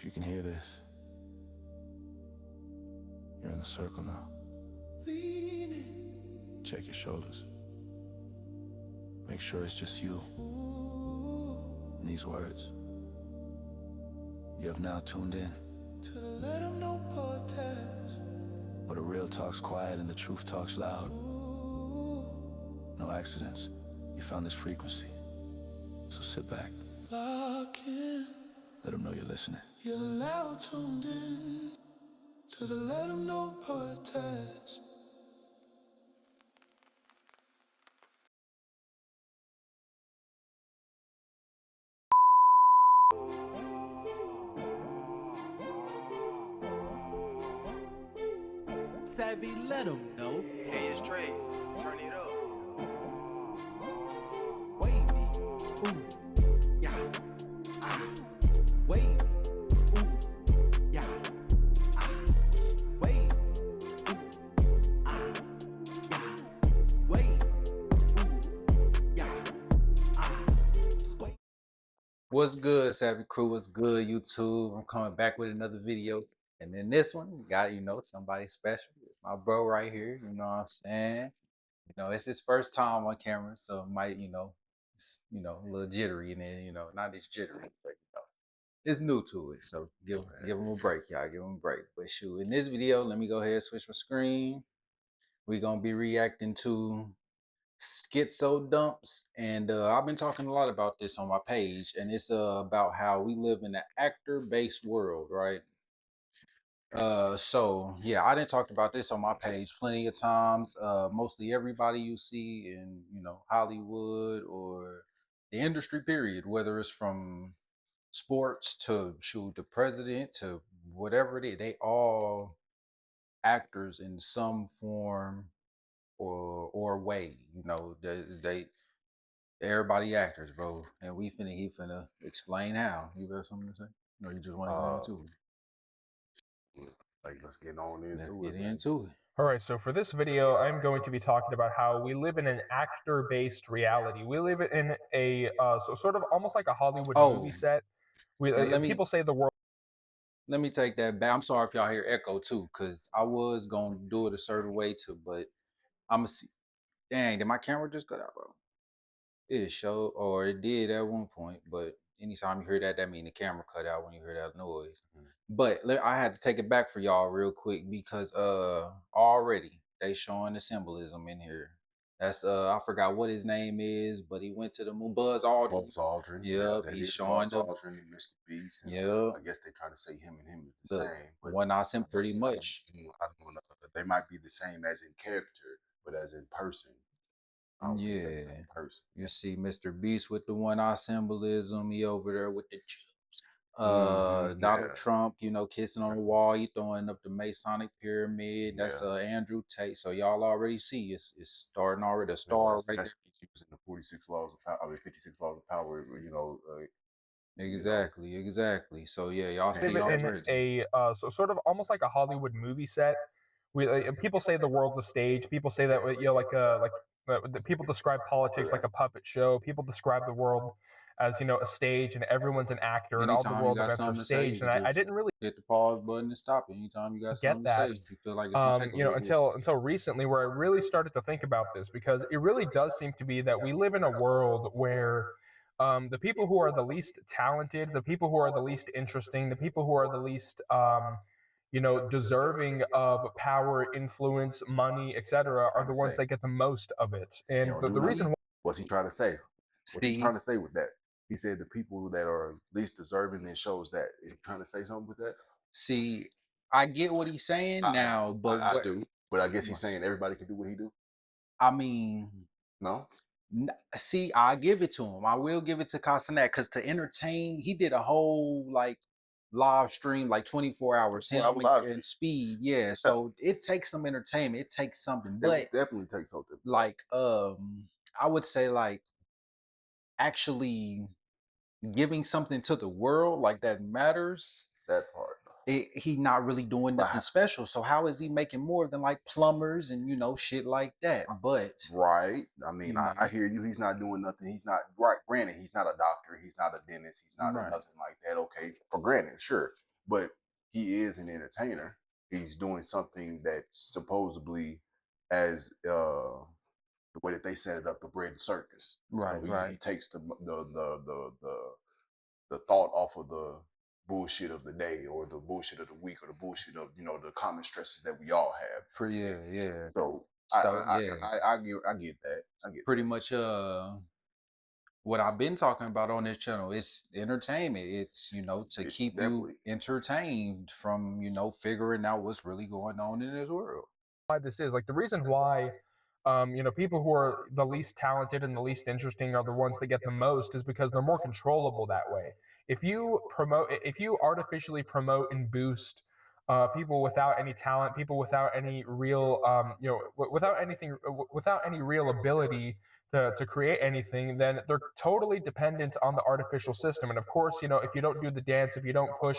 If you can hear this, you're in the circle now. Check your shoulders. Make sure it's just you and these words. You have now tuned in to the Let 'Em Know podcast, where the real talk's quiet and the truth talks loud. No accidents. You found this frequency. So sit back. Lock in. Let them know you're listening. You're loud tuned in to the Let 'Em Know podcast. Savvy, let 'em know. Hey, it's Trey. Turn it up. Wavy, ooh, yeah, wavy, ooh, yeah, wavy, ooh, yeah, wavy, ooh, yeah, What's good, Savvy Crew? What's good, YouTube? I'm coming back with another video. And in this one, we got, somebody special. It's my bro right here. You know what I'm saying? It's his first time on camera, so it might, it's, a little jittery and then, not as jittery, but, it's new to it. So give him a break, y'all. Give him a break. But shoot, in this video, let me go ahead and switch my screen. We're going to be reacting to schizo dumps, and I've been talking a lot about this on my page, and it's about how we live in an actor-based world, right? So yeah, I didn't talk about this on my page plenty of times. Mostly everybody you see in Hollywood or the industry period, whether it's from sports to shoot the president to whatever it is, they all actors in some form or way. They everybody actors, bro. And he finna explain how. You got something to say? No, you just want to get into it. Let's get on into Let's it. get Man. into it. All right, so for this video, I'm going to be talking about how we live in an actor-based reality. We live in a sort of almost like a Hollywood movie set. People say the world. Let me take that back. I'm sorry if y'all hear echo too, because I was gonna do it a certain way too, but I'm gonna see. Dang, did my camera just cut out, bro? It showed, or it did at one point, but anytime you hear that, that means the camera cut out when you hear that noise. But I had to take it back for y'all real quick because already they showing the symbolism in here. That's I forgot what his name is, but he went to the moon. Buzz Aldrin. Buzz Aldrin. Yep, Yeah, he's showing Buzz Aldrin and Mr. Beast. Yep. I guess they try to say him and him is the same. But one I sent pretty much. I don't know. They might be the same as in character, but as in person. I don't think they're the same person. You see Mr. Beast with the one eye symbolism. He over there with the chips. Donald Trump, kissing on the wall. He throwing up the Masonic pyramid. That's Andrew Tate. So y'all already see it's starting already. The star right there. He's using the 46 laws of power. I mean, 56 laws of power. Exactly. So yeah, y'all see live in a sort of almost like a Hollywood movie set. People say the world's a stage. People say that people describe politics like a puppet show. People describe the world as a stage, and everyone's an actor, and all the world events are staged. And I didn't really hit the pause button and stop it anytime you got get something that. to say. You feel like it's gonna take until recently, where I really started to think about this, because it really does seem to be that we live in a world where the people who are the least talented, the people who are the least interesting, the people who are the least deserving of power, influence, money, etc., are the ones that get the most of it. And the reason why. What's he trying to say? What's he trying to say with that? He said the people that are least deserving, and shows that. Is he trying to say something with that? See, I get what he's saying now, but I do. But I guess he's saying everybody can do what he do. I mean, no. See, I give it to him. I will give it to Castanet, because to entertain, he did a whole live stream, 24 hours, him and Speed. Yeah, so it takes some entertainment. It takes something, but it definitely takes something. I would say actually giving something to the world that matters. That part. He not really doing nothing special. So how is he making more than plumbers and shit like that? But right. I mean, I hear you. He's not doing nothing. He's not right. Granted, he's not a doctor. He's not a dentist. He's not nothing like that. Okay, for granted, sure. but he is an entertainer. He's doing something that supposedly, as the way that they set it up, the bread and circus. Right, He right. takes the thought off of the bullshit of the day or the bullshit of the week or the bullshit of the common stresses that we all have. For yeah. So So yeah, I get that. I get pretty that. much what I've been talking about on this channel is entertainment. It's to It's keep you definitely entertained from figuring out what's really going on in this world. Why this is like the reason why people who are the least talented and the least interesting are the ones that get the most is because they're more controllable that way. If you artificially promote and boost people without any talent, people without any real without anything, without any real ability to create anything, then they're totally dependent on the artificial system. And of course, if you don't do the dance, if you don't push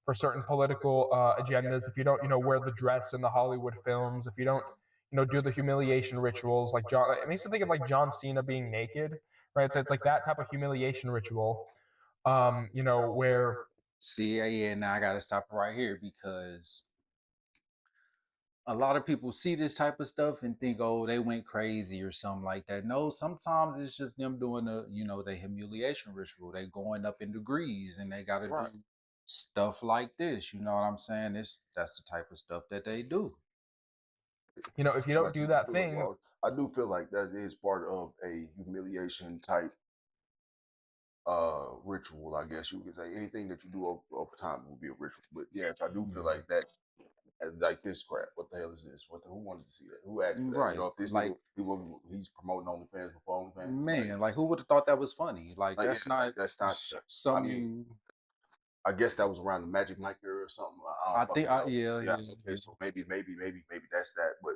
for certain political agendas, if you don't wear the dress in the Hollywood films, if you don't do the humiliation rituals, like John, it makes me think of like John Cena being naked, right? So it's like that type of humiliation ritual, where See, yeah, now I gotta stop right here because a lot of people see this type of stuff and think, oh, they went crazy or something like that. No, sometimes it's just them doing the humiliation ritual. They going up in degrees and they gotta right. do stuff like this. You know what I'm saying? That's the type of stuff that they do. if you don't do that thing, Well, I do feel like that is part of a humiliation type ritual, I guess you could say. Anything that you do over time will be a ritual. But yes, I do feel like that, like this crap. What the hell is this? Who wanted to see that? Who asked for that? Right. If this Like, he's promoting OnlyFans before OnlyFans, man, like who would have thought that was funny? Like like, that's yeah, not that's not. I mean, something. I guess that was around the Magic Mike era or something. I I don't think fucking know. yeah. Okay, so maybe that's that. But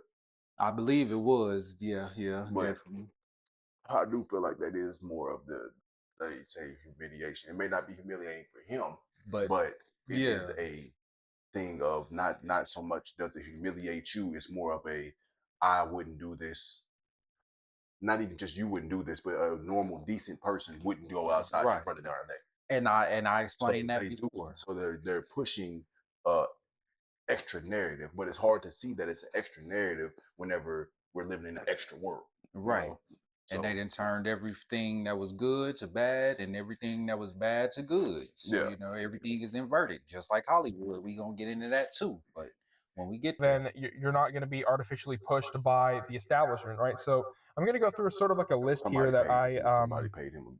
I believe it was. Yeah, but definitely. I do feel like that is more of the, they say, humiliation. It may not be humiliating for him, But but it is yeah, a thing of not so much does it humiliate you. It's more of a, I wouldn't do this. Not even just you wouldn't do this, but a normal decent person wouldn't go outside in right. front of their neck. And I So explained that they do. before. So they're pushing extra narrative, but it's hard to see that it's an extra narrative whenever we're living in an extra world. Right. So And they done turned everything that was good to bad and everything that was bad to good. So, yeah, everything is inverted, just like Hollywood. We gonna get into that too. But when we get there, then you're not going to be artificially pushed by the establishment, right? So I'm going to go through sort of like a list here that somebody paid him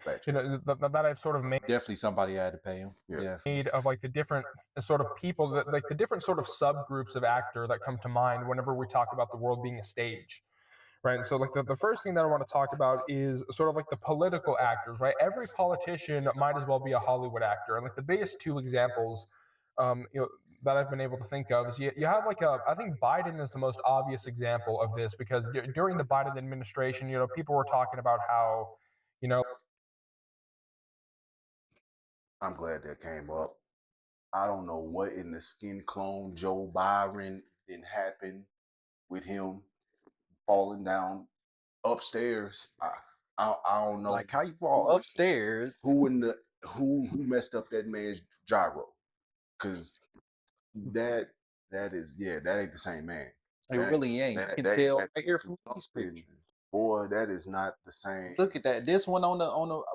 back. that I've sort of definitely somebody had to pay him. Yeah. made of like the different sort of people that like the different sort of subgroups of actor that come to mind whenever we talk about the world being a stage. Right. And so like the first thing that I want to talk about is sort of like the political actors, right? Every politician might as well be a Hollywood actor. And like the biggest two examples that I've been able to think of is you have like I think Biden is the most obvious example of this because during the Biden administration, people were talking about how, you know, I'm glad that came up. I don't know what in the skin clone Joe Byron didn't happen with him falling down upstairs. I don't know Like how you fall upstairs. who messed up that man's gyro, because that that ain't the same man. It really ain't. You can tell right here from these pictures. Boy, that is not the same. Look at that. This one on the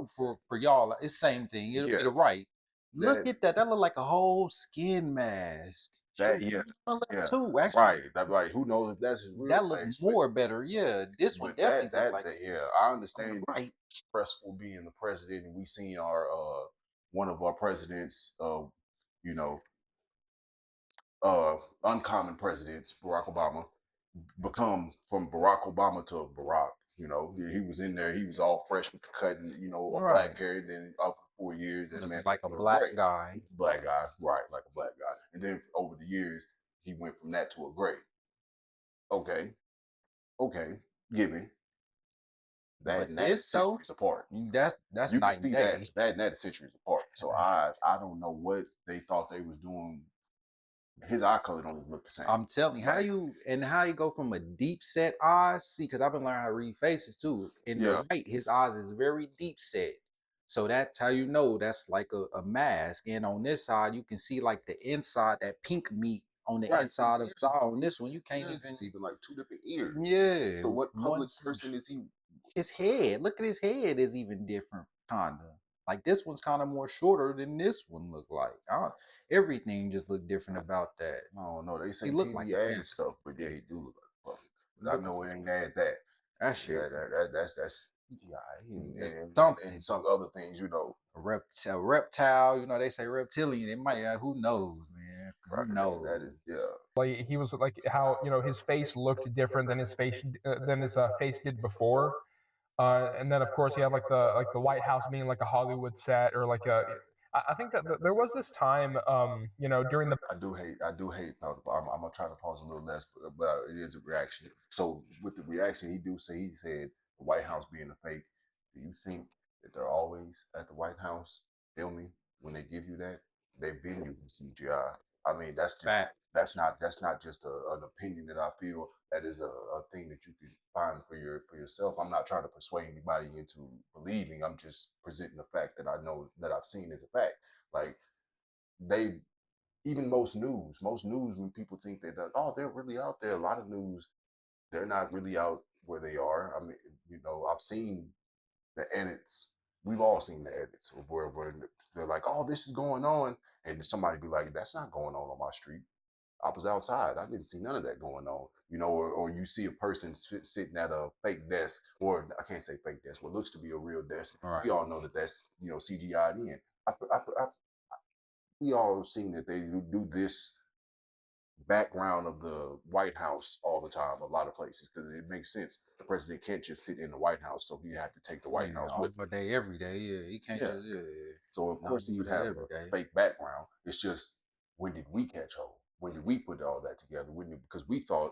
for y'all, it's same thing. It'll be the right. Look That- at that. That look like a whole skin mask. That Shoot, yeah, on that yeah, too. Actually, right. That right. Who knows if that's his real that face, looks but- more better. Yeah, this one But definitely that, look like yeah, I understand right. it's stressful being the president, and we seen our one of our presidents, you know, uncommon presidents, Barack Obama, become from Barack Obama to Barack. He was in there, he was all fresh with the cut and a Right. black hair. Then after 4 years, that Look man like a turned black gray. guy. Black guy, right? Like a black guy. And then over the years, he went from that to a gray. Okay, given that But and that this, though, centuries apart. That's You can night see and day. that and that is centuries apart. So I don't know what they thought they was doing. His eye color don't look the same. I'm telling you, how you go from a deep set eyes. See, because I've been learning how to read faces too. In Yeah. the light, his eyes is very deep set. So that's how you know that's like a mask. And on this side, you can see like the inside, that pink meat on the Right. inside of the jaw. On this one, you can't Ears even. is even like two different ears. Yeah, So what one public person is he? his head. Look at his head is even different, kinda. Like this one's kind of more shorter than this one look like. Everything just look different about that. I don't know. They say He look TV like ad a stuff, but yeah, he do look like a puppet. But I look know it ain't that. That that shit. that's Yeah, and something. some other things, you know. A reptile. You know they say reptilian. It might. Who knows, man? Who Right, knows? that is Like he was like how his face looked different than his face did before. And then of course you have like the White House being like a Hollywood set or like a. I think that there was this time, during the I do hate. I'm gonna try to pause a little less, but it is a reaction. So with the reaction, he said the White House being a fake. Do you think that they're always at the White House filming when they give you that? They've been using CGI. I mean, fact. that's not just an opinion that I feel. That is a thing that you can find for yourself. I'm not trying to persuade anybody into believing. I'm just presenting the fact that I know that I've seen as a fact. Like they even most news when people think that oh they're really out there, a lot of news they're not really out where they are. I mean, I've seen the edits. We've all seen the edits of where they're like, oh, this is going on, and somebody be like, that's not going on my street. I was outside. I didn't see none of that going on. Or you see a person sitting at a fake desk, or I can't say fake desk, what looks to be a real desk. Right. We all know that that's CGI'd in. We all seen that they do this background of the White House all the time, a lot of places, because it makes sense. The president can't just sit in the White House, so he had to take the White House all with him. day, every day. Yeah, he can't. Yeah. Yeah. So of Not course he do would that have every a day. fake background. It's just when did we catch hold? When did we put all that together? Because we thought,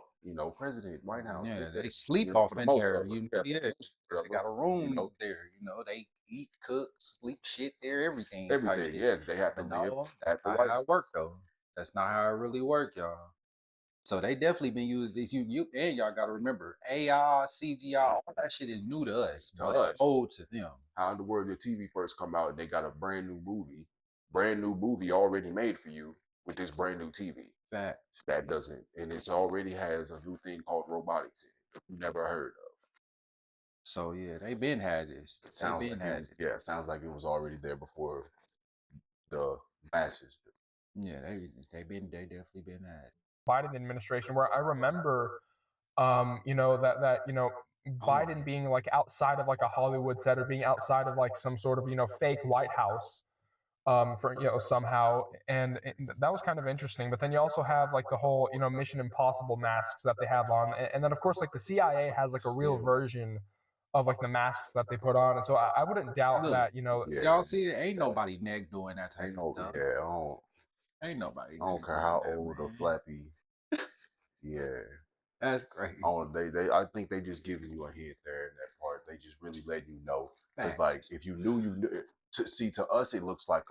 President, White House, Yeah, they they sleep for off the in most there. of us, Yeah, for the most of they got a us, rooms there. They eat, cook, sleep, shit there, everything. Type everything. shit. Yeah, they have to But live no, at that's the not White how House. it work though. That's not how it really work, y'all. So they definitely been used these. You and y'all got to remember AI, CGI, all that shit is new to us, To but us. old to them. How in the world did TV first come out and they got a brand new movie already made for you with this brand new TV? Fact. That doesn't, and it's already has a new thing called robotics in it. You never heard of. So yeah, they been had this. It sounds They been like had it, yeah, it sounds like it was already there before the masses. Yeah, they definitely been had. Biden administration, where I remember, Biden being like outside of like a Hollywood set or being outside of like some sort of fake White House, for somehow, and that was kind of interesting. But then you also have like the whole Mission Impossible masks that they have on, and then of course like the CIA has like a real version of like the masks that they put on, and so I wouldn't doubt Look, that Yeah. y'all see, ain't nobody neck doing that type Ain't of no, stuff. yeah, Ain't nobody. I don't neck care doing how that, old or man. flappy. Yeah. That's crazy. I think they just giving you a hint there in that part. They just really letting you know. It's Fact. like if you knew, to us it looks like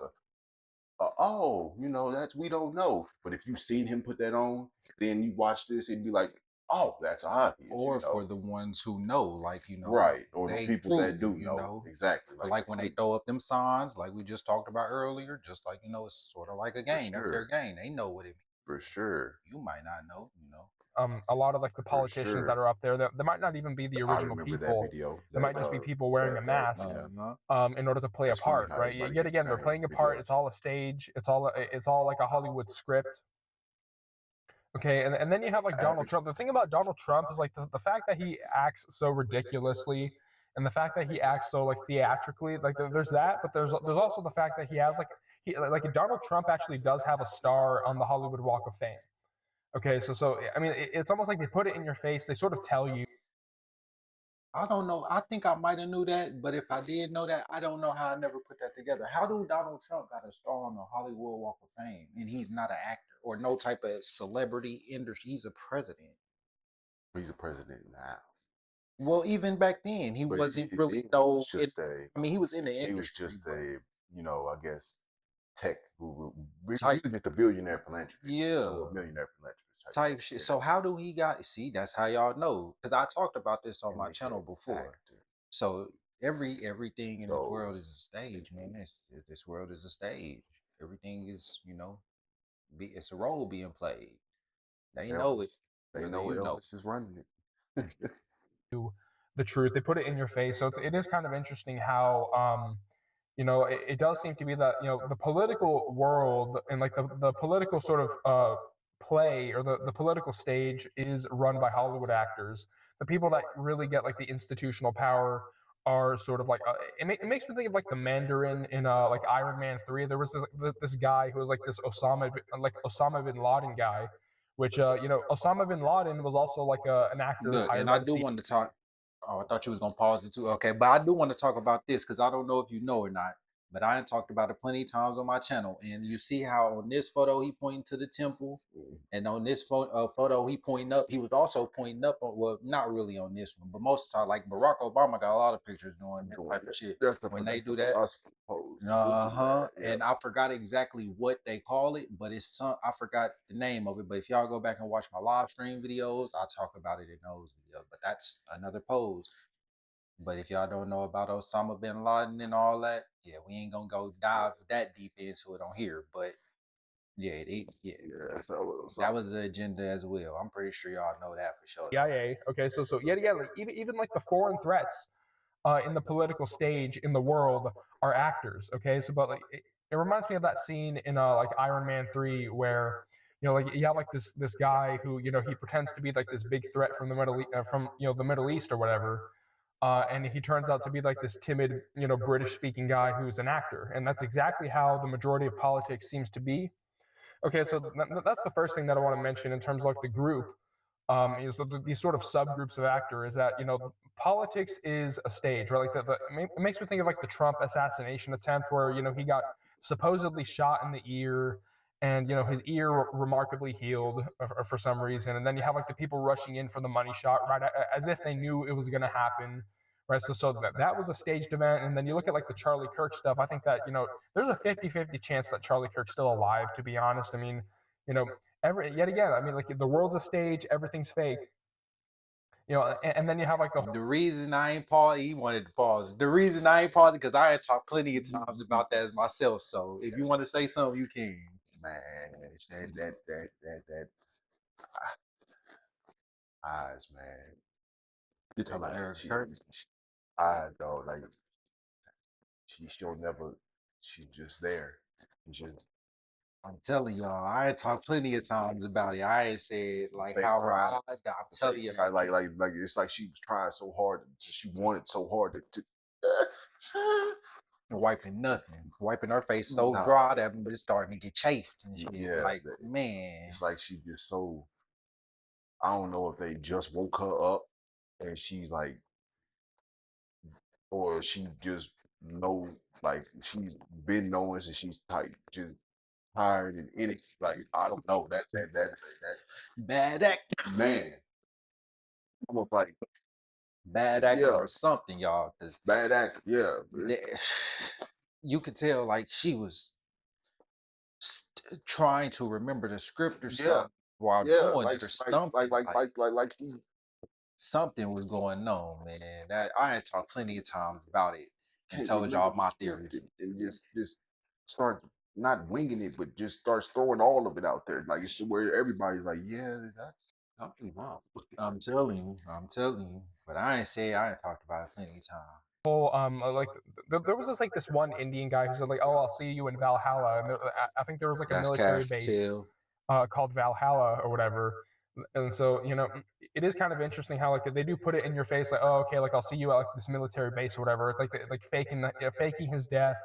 that's we don't know. But if you seen him put that on, then you watch this, it'd be like, oh, that's obvious. Or for the ones who know, like right, or the they people that truly, do know exactly. But like when they throw up them signs, like we just talked about earlier, just like it's sort of like a game. That's their game. They know what it means. For sure. You might not know. A lot of like the politicians that are up there, they might not even be the original people. That video. They might just be people wearing a mask in order to play a part, right? Yet again, they're playing a part. It's all a stage. It's all like a Hollywood script. Okay, and then you have like Donald Trump. The thing about Donald Trump is like the fact that he acts so ridiculously, and the fact that he acts so like theatrically. Like there's that, but there's also the fact that he has like Donald Trump actually does have a star on the Hollywood Walk of Fame. Okay, so I mean, it's almost like they put it in your face. They sort of tell you. I don't know. I think I might have knew that, but if I did know that, I don't know how I never put that together. How do Donald Trump got a star on the Hollywood Walk of Fame and he's not an actor or no type of celebrity industry? He's a president. He's a president now. Well, even back then, he wasn't really he was in the industry. He was just I guess tech guru. He was just a billionaire philanthropist. Yeah. So a millionaire philanthropist. Type shit. So how do he got? See, that's how y'all know. Because I talked about this on my channel before. So everything in this So world is a stage, man. This world is a stage. Everything is, it's a role being played. They know it, Elvis, they whether know you know. Elvis is running it. The truth. They put it in your face. So it is kind of interesting how it does seem to be that the political world and like the political sort of play or the political stage is run by Hollywood actors. The people that really get like the institutional power are sort of like it makes me think of like the Mandarin in like Iron Man 3. There was this guy who was like this Osama bin Laden guy, which Osama bin Laden was also like an actor Look, hired and by I the do CIA. want to talk. Oh, I thought you was gonna pause it too. Okay, but I do want to talk about this because I don't know if you know or not. But I done talked about it plenty of times on my channel, and you see how on this photo he pointing to the temple, and on this photo he pointing up. He was also pointing up on, well, not really on this one, but most of the time, like Barack Obama got a lot of pictures doing that type of shit. When they do that, philosopher pose. uh-huh. Yeah. And I forgot exactly what they call it, but it's some I forgot the name of it. But if y'all go back and watch my live stream videos, I talk about it in those videos. But that's another pose. But if y'all don't know about Osama bin Laden and all that, yeah, we ain't gonna go dive that deep into it on here. But yeah, Yeah, so that was the agenda as well. I'm pretty sure y'all know that for sure. CIA. Okay, so yeah, like even like the foreign threats in the political stage in the world are actors. Okay, so but like it reminds me of that scene in like Iron Man 3 where like you have like this guy who he pretends to be like this big threat from the Middle East or whatever. And he turns out to be like this timid, British speaking guy who's an actor. And that's exactly how the majority of politics seems to be. Okay, so that's the first thing that I want to mention in terms of like the group. Is these sort of subgroups of actor is that politics is a stage, right? Like it makes me think of like the Trump assassination attempt where he got supposedly shot in the ear, and his ear remarkably healed for some reason, and then you have like the people rushing in for the money shot, right, as if they knew it was going to happen, right? So that was a staged event. And then you look at like the Charlie Kirk stuff. I think that there's a 50-50 chance that Charlie Kirk's still alive, to be honest. I mean, you know yet again, I mean, like the world's a stage, everything's fake. And then you have like The reason I ain't paused, he wanted to pause. The reason I ain't paused because I had talked plenty of times about that as myself. So if you want to say something, you can. man, that eyes, man. You talking about Eric Curtis? Eyes, though, like she'll never. She's just there. She's just I'm telling y'all, I had talked plenty of times about it. I had said like fake how cry. I'm telling you, Like it's like she was trying so hard. She wanted so hard to wiping nothing, wiping her face so Nah. dry that it's starting to get chafed and shit. Yeah, Like, man, it's like she just so. I don't know if they just woke her up and she's like, or she just know, like she's been knowing since she's like just tired and in it. Like I don't know. That's bad act, man. Almost like bad actor yeah, or something, y'all. Because bad act. Yeah, you could tell like she was trying to remember the script or yeah, stuff while doing it or something. like she. Something was going on, man. That I had talked plenty of times about it and told y'all my theory. And just start not winging it, but just starts throwing all of it out there. Like it's where everybody's like, yeah, that's something wrong. I'm telling you. But I ain't talked about it plenty of times. whole like there was this one Indian guy who said like, oh, I'll see you in Valhalla, and I think there was like a That's military Cash base Patel. called Valhalla or whatever. And so it is kind of interesting how like they do put it in your face like, oh, okay, like I'll see you at like this military base or whatever. It's like faking his death,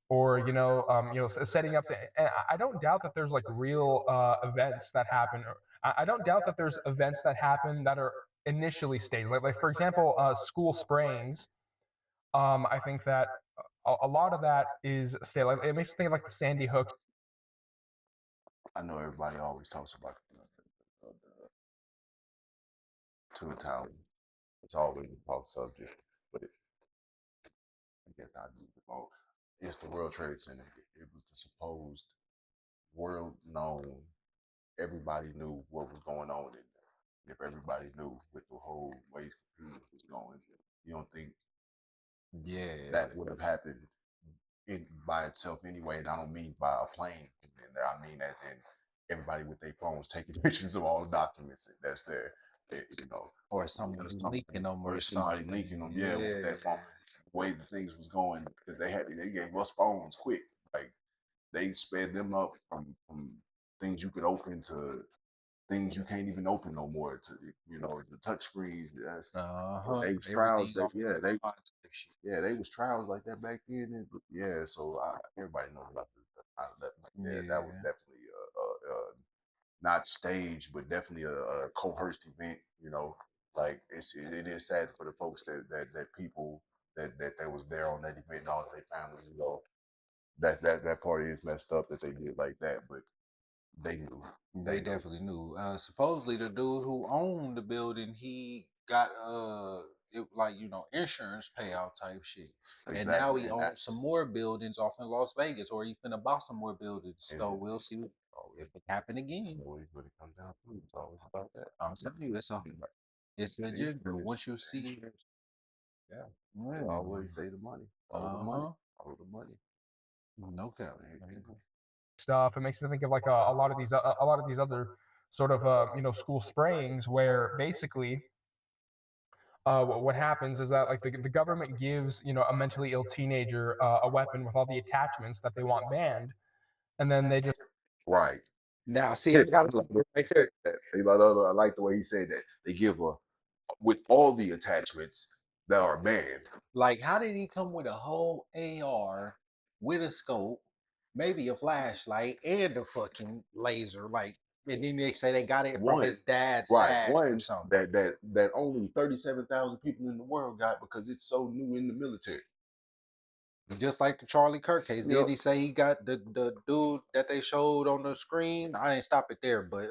or setting up and I don't doubt that there's like real events that happen. I don't doubt that there's events that happen that are initially staged, like for example, school sprayings. I think that a lot of that is staged. Like it makes me think of like the Sandy Hook. I know everybody always talks about the Twin Towers. It's always a talk subject, but I guess I do know. It's the World Trade Center. It was the supposed world known. Everybody knew what was going on in there. If everybody knew with the whole way computers was going, you don't think Yeah. that would have happened by itself anyway. And I don't mean by a plane in there. I mean as in everybody with their phones taking pictures of all the documents that's there. You know, Or someone leaking them or or somebody something. leaking them. Yeah, with that phone, the way the things was going, because they gave us phones quick. Like they sped them up from things you could open to things you can't even open no more. To the touch screens. They was trials. Everything off They type shit. yeah, they was trials like that back then. Yeah, so everybody knows about the 9/11. Yeah, that was Yeah. definitely not staged, but definitely a coerced event. Like it is sad for the folks that people that was there on that event and all their families. That part is messed up that they did like that, but they knew. They They knew. definitely knew. Supposedly the dude who owned the building, he got it, like insurance payout type shit. And now Exactly, he and owns some more buildings off in Las Vegas, or he finna buy some more buildings. and So we'll see if it happen it's again. always what it comes down to. It's always about that. I'm telling you, it's These legit. But dudes, once you see, yeah, yeah, always say the money, follow the money, uh-huh, follow the money. no cap. Stuff. It makes me think of like a lot of these other sort of school sprayings where basically what happens is that like the government gives a mentally ill teenager a weapon with all the attachments that they want banned, and then they just Right. Now, see, I got Right there. I like the way he said that. They give with all the attachments that are banned. like, how did he come with a whole AR with a scope, maybe a flashlight, and a fucking laser? Like, and then they say they got it from One, his dad's right? stash or One something. that only 37,000 people in the world got because it's so new in the military. Just like the Charlie Kirk case. Did Yep. he say he got the dude that they showed on the screen? I didn't stop it there, but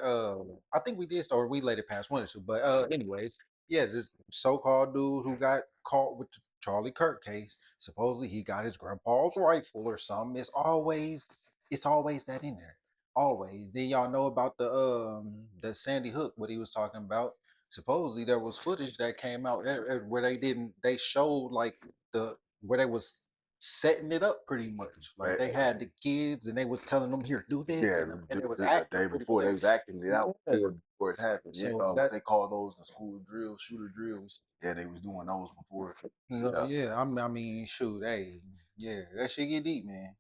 I think we did, or we let it pass one or two. But anyways, yeah, this so-called dude who got caught with the Charlie Kirk case. Supposedly he got his grandpa's rifle or something. It's always that in there. Always. Then y'all know about the Sandy Hook, what he was talking about. Supposedly there was footage that came out where they showed like the where they was setting it up pretty much. Like they had the kids and they was telling them, here, do this, Yeah, and it was the acting day pretty before they much. was acting it out Yeah. before it happened. Yeah, So what they call those the school drills, shooter drills. Yeah, they was doing those before. Yeah, yeah, I mean, shoot, hey, yeah, that shit get deep, man.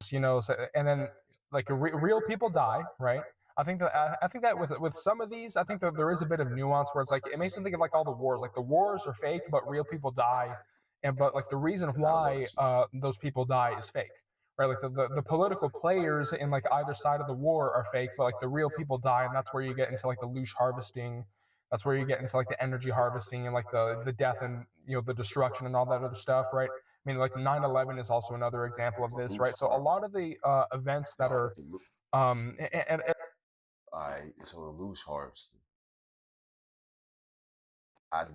and then like real people die, right? I think that with some of these, I think that there is a bit of nuance where it's like it makes me think of like all the wars. Like the wars are fake, but real people die, and but like the reason I love why those people die is fake, right? Like the political players in like either side of the war are fake, but like the real people die, and that's where you get into like the loosh harvesting. That's where you get into like the energy harvesting and like the death and the destruction and all that other stuff, right? I mean, like 9/11 is also another example of this, right? So a lot of the events that are and All right, so the loose harvest. I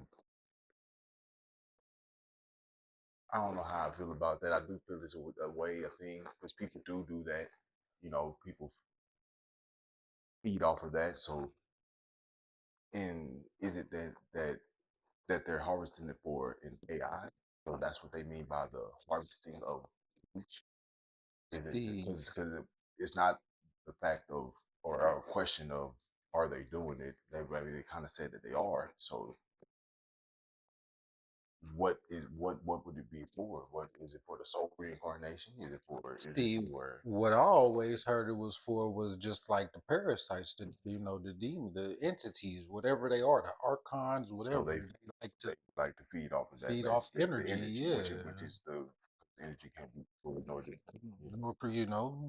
I don't know how I feel about that. I do feel it's a way of thing because people do that. People feed off of that. So, and is it that they're harvesting it for an AI? So that's what they mean by the harvesting of speech. Is it See, because it's not the fact of or a question of are they doing it? They kind of said that they are. So what would it be for? What is it for the soul reincarnation? Is it see, for what I always heard it was for was just like the parasites, the demon, the entities, whatever they are, the archons, so whatever. they They like they to like to feed off of that feed off basically the energy, energy, yeah. which is the energy can't be fully nor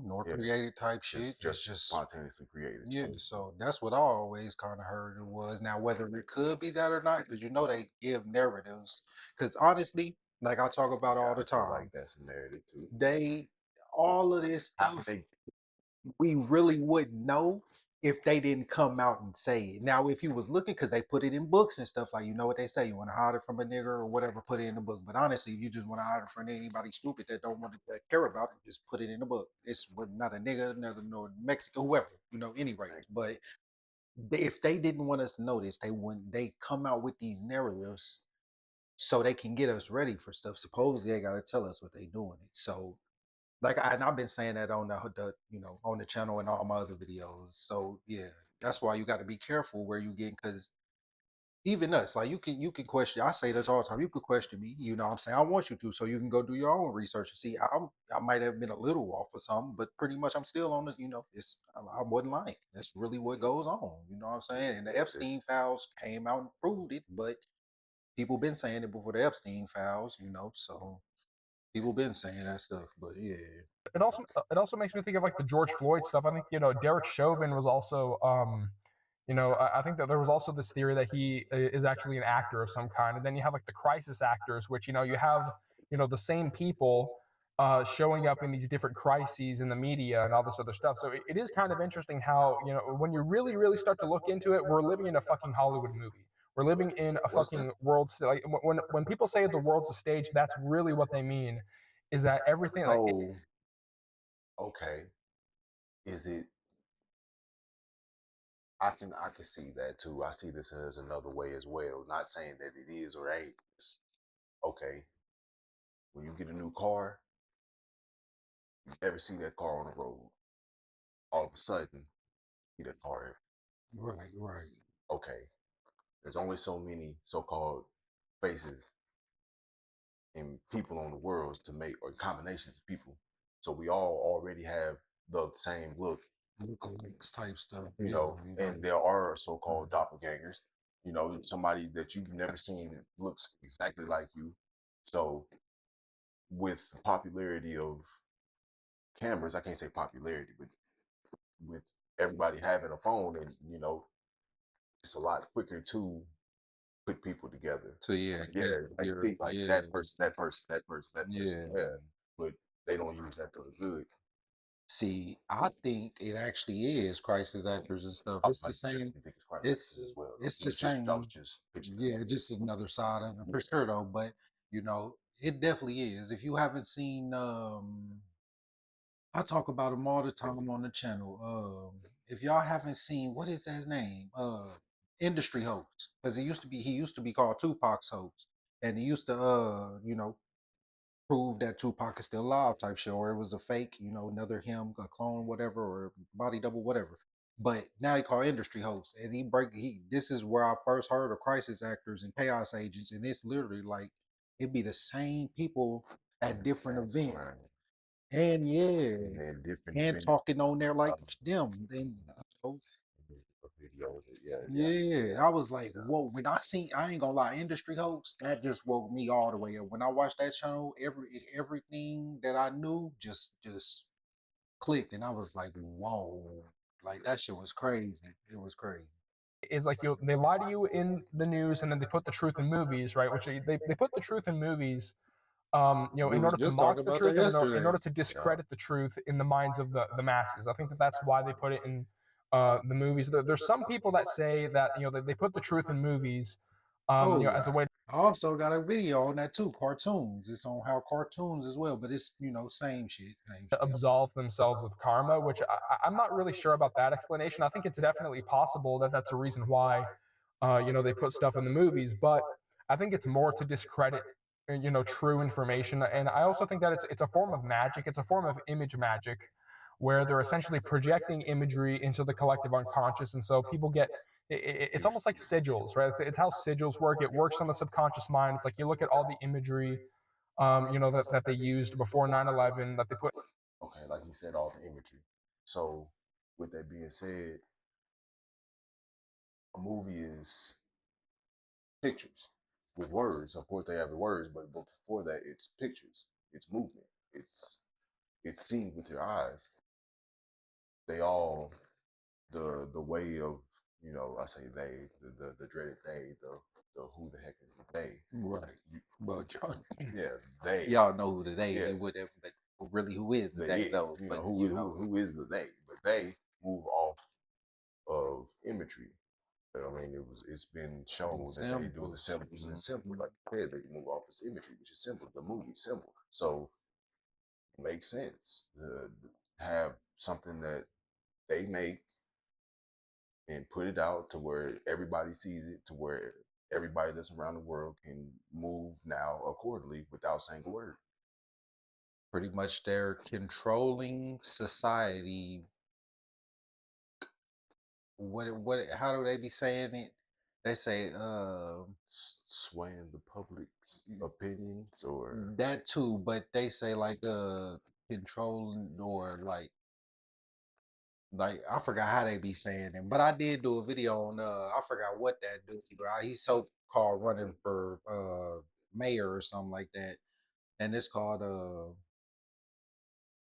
Nor yeah, created type shit. It's just just spontaneously created. yeah. So that's what I always kind of heard it was. Now whether it could be that or not, because they give narratives. Because honestly, like I talk about all Yeah, the I feel time, like that's a narrative too. they all of this How can stuff they we really wouldn't know if they didn't come out and say it. Now, if you was looking, because they put it in books and stuff, like what they say, you want to hide it from a nigger or whatever, put it in the book. But honestly, if you just want to hide it from anybody stupid that don't want to care about it, just put it in the book. It's not a nigger, another nor Mexico, whoever, any race. But if they didn't want us to know this, they wouldn't. They come out with these narratives so they can get us ready for stuff. Supposedly they gotta tell us what they doing it. So like and I've been saying that on the on the channel and all my other videos. So yeah, that's why you got to be careful where you get, because even us, like you can question. I say this all the time. You could question me. You know what I'm saying? I want you to, so you can go do your own research and see. I might have been a little off or something, but pretty much I'm still on this. It's I wasn't lying. That's really what goes on. You know what I'm saying? And the Epstein files came out and proved it, but people been saying it before the Epstein files. So people been saying that stuff. But yeah, It also makes me think of like the George Floyd stuff. I think Derek Chauvin was also I think that there was also this theory that he is actually an actor of some kind, and then you have like the crisis actors, which you have the same people showing up in these different crises in the media and all this other stuff. So it is kind of interesting how when you really start to look into it, we're living in a fucking Hollywood movie. We're living in a What's that? fucking like when people say the world's a stage, that's really what they mean. Is that everything like So, okay, is it? I can see that too. I see this as another way as well. Not saying that it is or ain't. Okay, when you get a new car, you never see that car on the road. All of a sudden, you see that car. right. Okay, there's only so many so-called faces and people on the world to make, or combinations of people. So we all already have the same look, Lookalikes type stuff. and there are so-called doppelgangers, somebody that you've never seen that looks exactly like you. So with the popularity of cameras, I can't say popularity, but with everybody having a phone, and it's a lot quicker to put people together. So yeah, Yeah, like you're think like yeah, that person, that person, that person, that person. yeah. Yeah, but they don't use that for the good. See, I think it actually is crisis actors and stuff. I It's the same. definitely think it's quite It's as well. it's It the was just I was same. just pitching Yeah, just another side of it for it. sure though. But it definitely is. If you haven't seen, I talk about him all the time on the channel. If y'all haven't seen, what is his name? Industry hoax, because he used to be called Tupac's hoax, and he used to prove that Tupac is still alive type show, or it was a fake, another him, a clone, whatever, or body double, whatever. But now he called industry hosts, and this is where I first heard of crisis actors and chaos agents, and it's literally like it'd be the same people at different events, Right. and yeah, And then different and events, talking on there like um, them. Then videos. Yeah, yeah, yeah, yeah, I was like, yeah. whoa. I ain't gonna lie, industry hoax, that just woke me all the way up. When I watched that channel, everything that I knew just clicked, and I was like, whoa, like that shit was crazy. It was crazy. is like they lie to you in the news, and then they put the truth in movies, right? Which they put the truth in movies, We in was order to just talking mock the about that truth, and in yesterday. order to discredit the truth in the minds of the masses. I think that that's why they put it in the movies. There's some people that say that they put the truth in movies, Oh, as a way I also got a video on that too. Cartoons. It's on how cartoons as well, but it's same shit, same to shit. absolve themselves of karma. Which I'm not really sure about that explanation. I think it's definitely possible that that's a reason why, they put stuff in the movies, but I think it's more to discredit true information. And I also think that it's a form of magic. It's a form of image magic, where they're essentially projecting imagery into the collective unconscious, and so people get it's almost like sigils, right? It's how sigils work. It works on the subconscious mind. It's like you look at all the imagery, that they used before 9/11, that they put. Okay, like you said, all the imagery. So, with that being said, a movie is pictures with words. Of course, they have the words, but before that, it's pictures, it's movement, it's seen with your eyes. They all the way of I say they the dreaded they the who the heck is the they Right. you, But yeah they y'all know who the they yeah is, whatever, but really who is the the they it though? But who is the they, but they move off of imagery. I mean, it's been shown that they do the symbols. symbols and symbols, like you said, they move off this imagery, which is simple, the movie symbol. So it makes sense to have something that they make and put it out to where everybody sees it, to where everybody that's around the world can move now accordingly without saying a word. Pretty much they're controlling society. What how do they be saying it? They say Swaying the public's opinions, or that too, but they say like controlling or like I forgot how they be saying it, but I did do a video on I forgot what that dude, bro. He's so called running for mayor or something like that, and it's called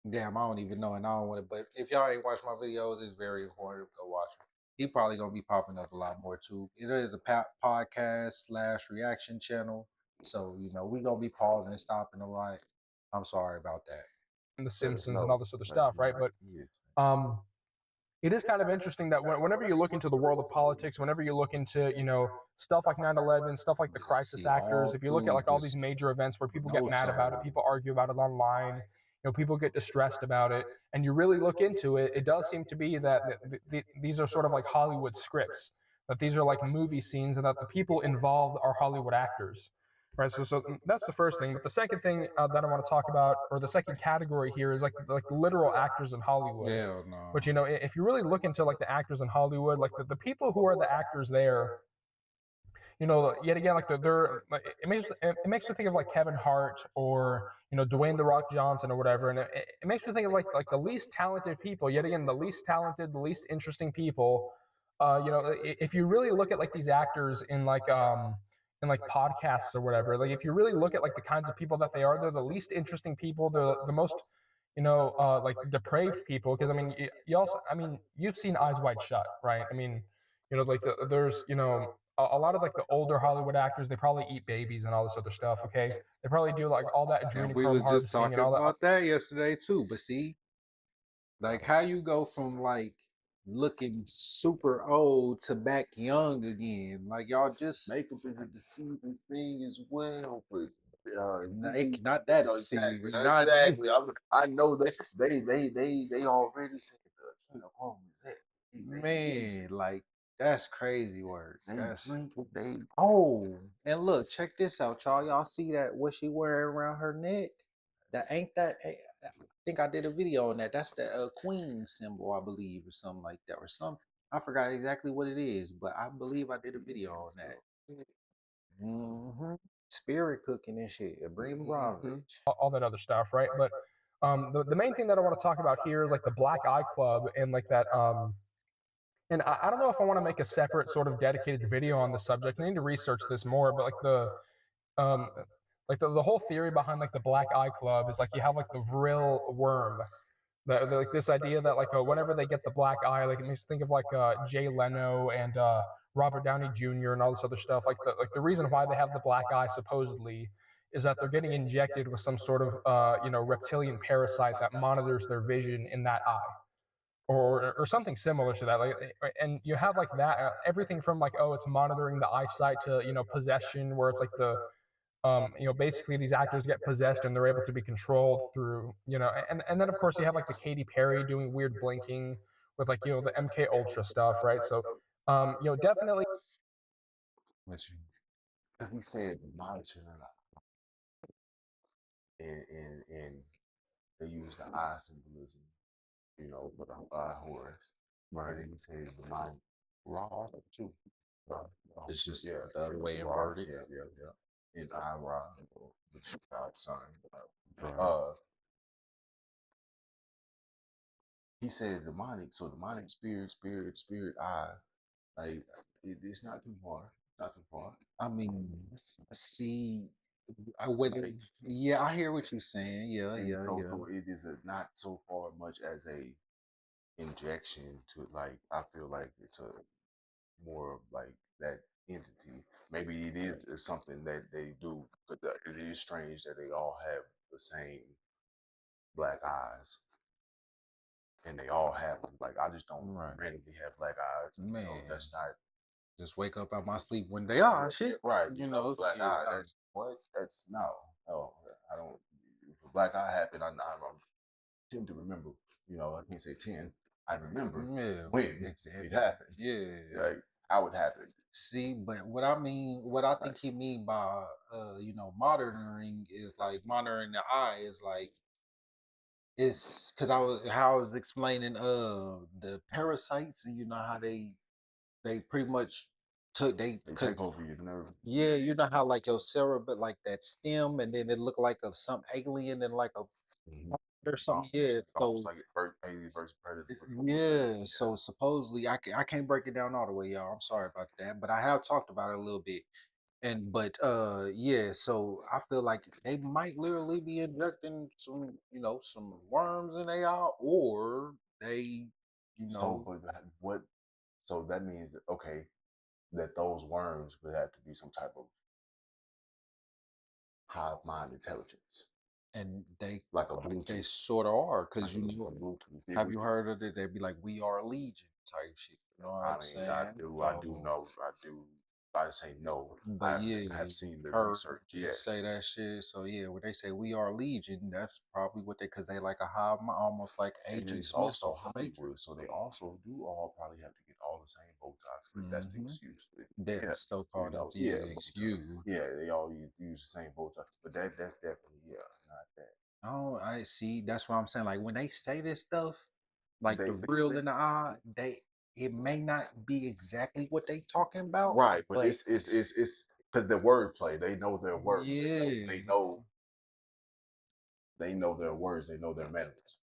damn, I don't even know, and I don't want to. But if y'all ain't watched my videos, it's very important. Go watch them. He probably gonna be popping up a lot more too. It is a podcast / reaction channel, so you know we gonna be pausing and stopping a lot. I'm sorry about that. The let us Simpsons and know. all this other Let us stuff, know right? how But he is. it is kind of interesting that whenever you look into the world of politics, whenever you look into, stuff like 9/11, stuff like the crisis See, actors, all if you look at through like all these this major events where people get no mad about it, sir. people argue about it online, people get distressed about it, and you really look into it, it does seem to be that these are sort of like Hollywood scripts, that these are like movie scenes, and that the people involved are Hollywood actors. Right, so that's the first thing. But the second thing that I want to talk about, or the second category here, is like literal actors in Hollywood. Hell no. But if you really look into like the actors in Hollywood, like the people who are the actors there, yet again, like they're like, it makes me think of like Kevin Hart or Dwayne the Rock Johnson or whatever, and it makes me think of like the least talented people. Yet again, the least talented, the least interesting people. If you really look at like these actors in like podcasts or whatever, like if you really look at like the kinds of people that they are, they're the least interesting people. They're the most like depraved people. Because I mean, you also, I mean, you've seen Eyes Wide Shut, right? I mean, like there's a lot of like the older Hollywood actors, they probably eat babies and all this other stuff. Okay, they probably do like all that And we was adrenochrome just harvesting and talking all that. about that yesterday too. But see, like how you go from like looking super old to back young again. Like y'all just Makeup is a deceiving thing as well, but not that exactly, deceiving. Not exactly. I know that they already said the home is that. man, like that's crazy work. They That's drink it, they oh, and look, check this out, y'all. Y'all see that what she wearing around her neck? That ain't that. I think I did a video on that. That's the queen symbol, I believe, or something like that, or something. I forgot exactly what it is, but I believe I did a video on that. Spirit cooking and shit. Bring Broderick. all that other stuff, right? But the main thing that I want to talk about here is like the Black Eye Club and like that. And I don't know if I want to make a separate sort of dedicated video on the subject. I need to research this more, but um, the whole theory behind like the Black Eye Club is like you have like the Vril worm. Like this idea that like whenever they get the black eye, like it makes me think of like Jay Leno and Robert Downey Jr. and all this other stuff. Like the reason why they have the black eye supposedly is that they're getting injected with some sort of reptilian parasite that monitors their vision in that eye. Or something similar to that, like, and you have like that everything from like, oh, it's monitoring the eyesight to possession, where it's like basically these actors get possessed and they're able to be controlled through, and then of course you have like the Katy Perry doing weird blinking with like the MK Ultra stuff, right? So definitely. What you? he said monitor and they use the eye symbolism, for the horse. Right. And then he said the mind raw too. It's just Yeah, the other way raw, inverted. yeah. In I raw, which is God's son. Right. He said demonic, so demonic spirit eye. Like it's not too far. Not too far. I mean, see, I wouldn't. Yeah, I hear what you're saying. Yeah, And yeah, so, yeah. so it is not so far much as a injection to, like, I feel like it's a more of like that entity. Maybe it is something that they do, but it is strange that they all have the same black eyes. And they all have them. Like, I just don't Right. randomly have black eyes. Man. That's not Just wake up out my sleep one day. Ah, shit. right. Black yeah, eye. That's what? That's no. I don't. If a black eye happened, I tend to remember. I can't say 10. I remember yeah, when exactly. it happened. Yeah. Right. how it happened. See, but what I mean, what I think he mean by monitoring is like monitoring the eye is like it's because I was explaining the parasites and you know how they pretty much took they They because take over your nerve. yeah, you know how like your cerebral like that stem and then it looked like a some alien and like a or something. Yeah, Almost so like first alien versus predator. yeah, so supposedly I can't break it down all the way, y'all. I'm sorry about that, but I have talked about it a little bit. And but yeah, so I feel like they might literally be injecting some, some worms in AI, or they, you So, know, but what? So that means that okay, that those worms would have to be some type of hive mind intelligence, and they like a they Bluetooth, sort of are, because like a Bluetooth. Yeah, have you heard of it? They'd be like, "We are Legion" type shit. You know what I'm I mean, I saying? do, I do So, know, I do. I say no. but yeah, I have seen the heard research. you Yes, say that shit. So yeah, when they say "We are Legion," that's probably what they, because they like a hive mind, almost like and Agent it's Smith also or the Matrix. Hollywood, so they also do all probably have to get all the same Botox, but that's the Mm-hmm. excuse. That Yeah, you so-called know, yeah, yeah, the Botox. excuse. Yeah, they all use the same Botox, but that's definitely not that. Oh, I see. That's what I'm saying. Like when they say this stuff, like the real They in the eye, it may not be exactly what they talking about, right, but but it's because the wordplay. They know their words. yeah, They know their words. They know their manners.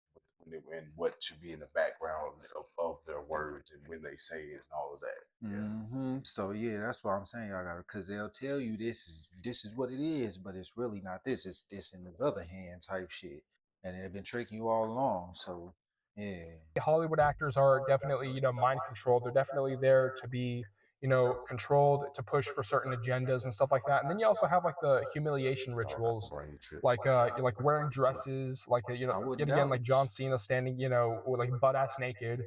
And what should be in the background of their words and when they say it and all of that. Yeah. So yeah, that's what I'm saying. Y'all got because they'll tell you this is what it is, but it's really not this. It's this in the other hand type shit, and they've been tricking you all along. So yeah, Hollywood actors are definitely, mind controlled. They're definitely there to be, controlled to push for certain agendas and stuff like that. And then you also have like the humiliation rituals, Brain trip. like wearing dresses, like I wouldn't yet again, doubt like it. John Cena standing, with like butt ass naked.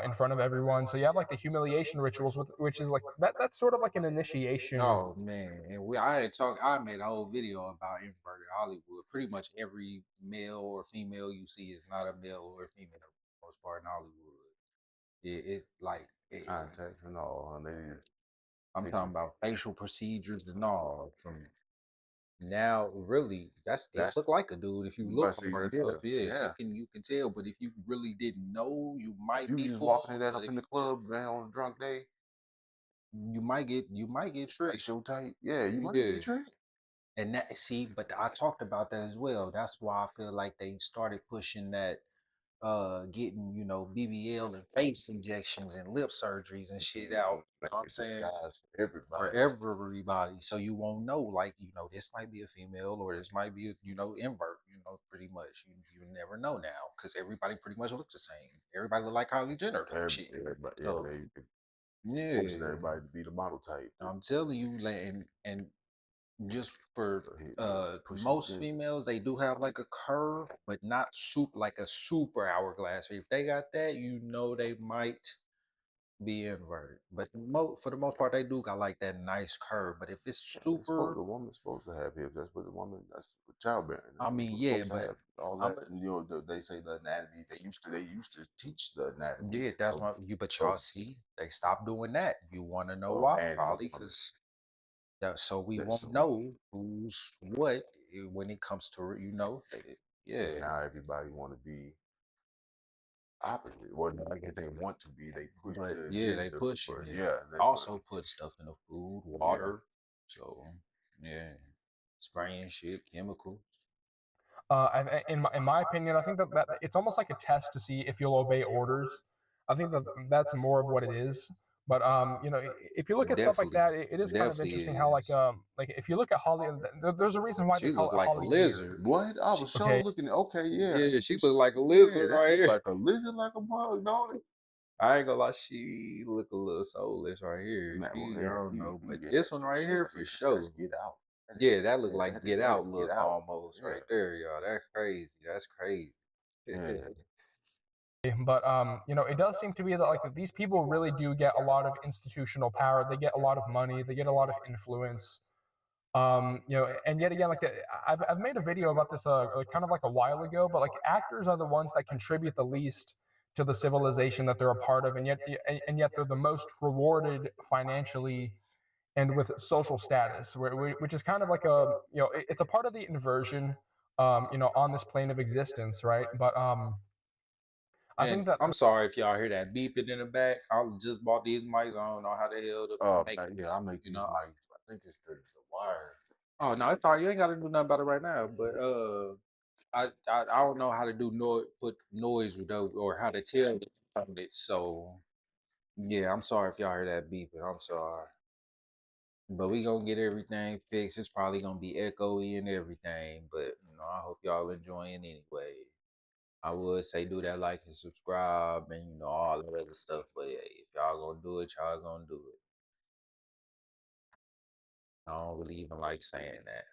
In front of everyone, so you have like the humiliation rituals, which is like that. That's sort of like an initiation. Oh man, and I had talked. I made a whole video about inverted Hollywood. Pretty much every male or female you see is not a male or female for the most part in Hollywood. It like Contact and all. And I'm talking about facial procedures and all. From now, really, that still that's look like a dude if you look but see, hard yeah, enough. Yeah, yeah. you can tell. But if you really didn't know, you If might you be just fooled. walking in that But up if in the you just club man on a drunk day, you might get tricked. facial type, yeah, you might Yeah. get tricked. And that see, but I talked about that as well. That's why I feel like they started pushing that getting, BBL and face injections and lip surgeries and shit out. You know what I'm It's saying? guys for For everybody. everybody. So you won't know, like, this might be a female or this might be a, invert, pretty much. You never know now because everybody pretty much looks the same. Everybody look like Kylie Jenner type shit. Everybody, yeah, So they pushing yeah. everybody to be the model type. I'm telling you, like, and just for So yeah, pushing most it. females, they do have like a curve, but not super like a super hourglass. If they got that, they might be inverted. But for the most part, they do got like that nice curve. But if it's super, The woman's supposed to have hips. That's what the woman. That's what childbearing. I That's what mean, we're yeah, supposed to but have. All I'm that. They say the anatomy. They used to teach the anatomy yeah, that's of what you. But of y'all see, they stopped doing that. You want to know of why? man and Probably woman. because so we That's won't so know who's what when it comes to yeah. now everybody want to be opposite. Well, like if they want to be, they push But the yeah, they agenda pushing for it. yeah. They put Also put stuff in the food, yeah. water. So yeah, spraying shit, chemicals. In my opinion, I think that it's almost like a test to see if you'll obey orders. I think that that's more of what it is. But if you look It at stuff like definitely, that, it is kind of definitely interesting how is. like if you look at Hollywood, there's a reason why they She call looked it like a Hollyweird. lizard. What? I She, was so Okay, looking. Okay, yeah. yeah, she looked like a Yeah, lizard that right look here. like a lizard, like a bug, don't it? I ain't gonna lie, she look a little soulless right here. Man, well, She, I yeah, don't know, but yeah. this one right Shit, here I for mean, sure. that's Get Out. Yeah, that look Yeah, like Get that Out is Get look Out. almost Yeah, right there, y'all. That's crazy. That's crazy. yeah. but it does seem to be that like these people really do get a lot of institutional power. They get a lot of money. They get a lot of influence. And yet again, like I've made a video about this kind of like a while ago, but like actors are the ones that contribute the least to the civilization that they're a part of, and yet they're the most rewarded financially and with social status, which is kind of like it's a part of the inversion, on this plane of existence, right? But I And think that I'm sorry if y'all hear that beeping in the back. I just bought these mics. I don't know how the hell to make it. Yeah, I make You these know. mics. I think it's the wire. Oh no, it's all right. You ain't got to do nothing about it right now. But I don't know how to do noise, put noise though, or how to tell it from it. So yeah, I'm sorry if y'all heard that beeping. I'm sorry. But we gonna get everything fixed. It's probably gonna be echoey and everything. But I hope y'all enjoying anyway. I would say do that like and subscribe and all that other stuff. But yeah, if y'all gonna do it, y'all gonna do it. I don't really even like saying that.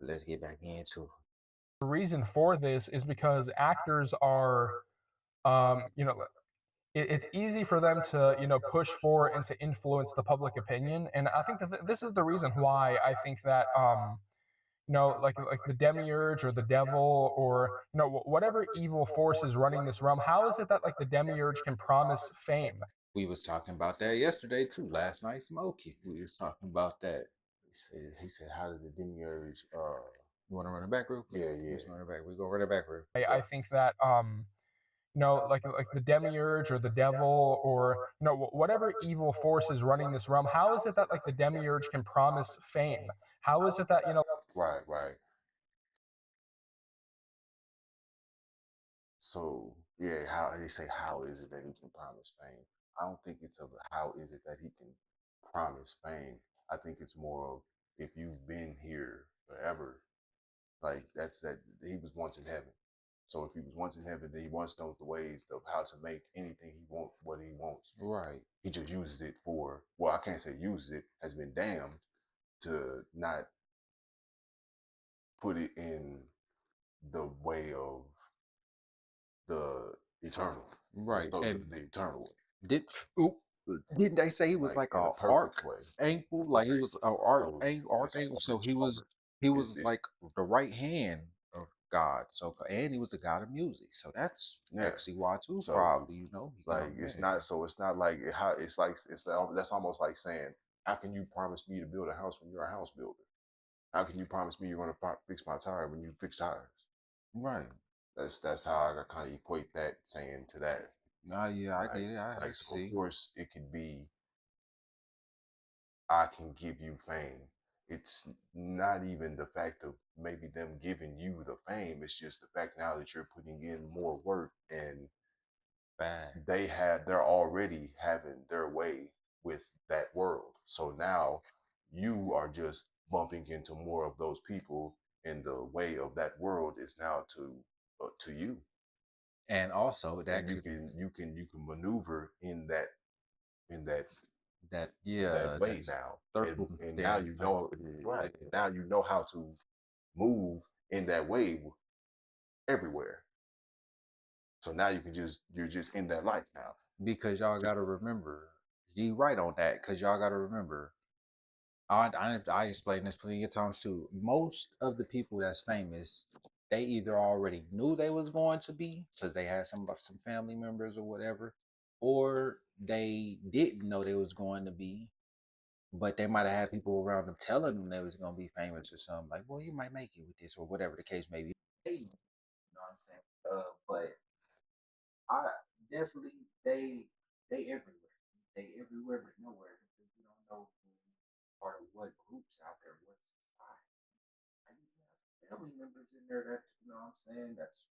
Let's get back into it. the reason for this is because actors are, it's easy for them to push for and to influence the public opinion, and I think that this is the reason why I think that like the demiurge or the devil, or whatever evil force is running this realm, how is it that like the demiurge can promise fame? We was talking about that yesterday too. Last night, Smokey. We was talking about that. He said, how did the demiurge? You want to run it back real quick? Yeah. Let's run it back. We go run it back real. I think that like the demiurge or the devil, or whatever evil force is running this realm, how is it that like the demiurge can promise fame? How is it that Right. So yeah, how they say, how is it that he can promise fame? I don't think it's of how is it that he can promise fame. I think it's more of, if you've been here forever, like that he was once in heaven. So if he was once in heaven, then he once knows the ways of how to make anything he wants what he wants. Right. He just uses it for, well, I can't say uses it, has been damned to not put it in the way of the eternal. Right. And The eternal way. Didn't they say he was like in a a perfect archangel? Like he was an archangel. So he was like the right hand of God. So and he was a god of music. So that's actually why too. So, probably he like it's not like how that's almost like saying, how can you promise me to build a house when you're a house builder? How can you promise me you're going to fix my tire when you fix tires? right. That's how I kind of equate that saying to that. Yeah, I get it. I So see. of course it could be, I can give you fame. It's not even the fact of maybe them giving you the fame. It's just the fact now that you're putting in more work, and Bad. they're already having their way with that world. So now you are just bumping into more of those people, and the way of that world is now to you. And also that And you can maneuver in that that way that's now. circle And there. now you know, right. Now you know how to move in that way everywhere. So now you're just in that life now. Because y'all gotta remember, you right on that. Because y'all gotta remember, I explained this plenty of times too. Most of the people that's famous, they either already knew they was going to be because they had some family members or whatever, or they didn't know they was going to be, but they might have had people around them telling them they was going to be famous or something. Like, well, you might make it with this or whatever the case may be. You know what I'm saying? But I definitely they everywhere. They everywhere but nowhere because you don't know who part of what groups out there, what society. And you have family members in there that what I'm saying, that's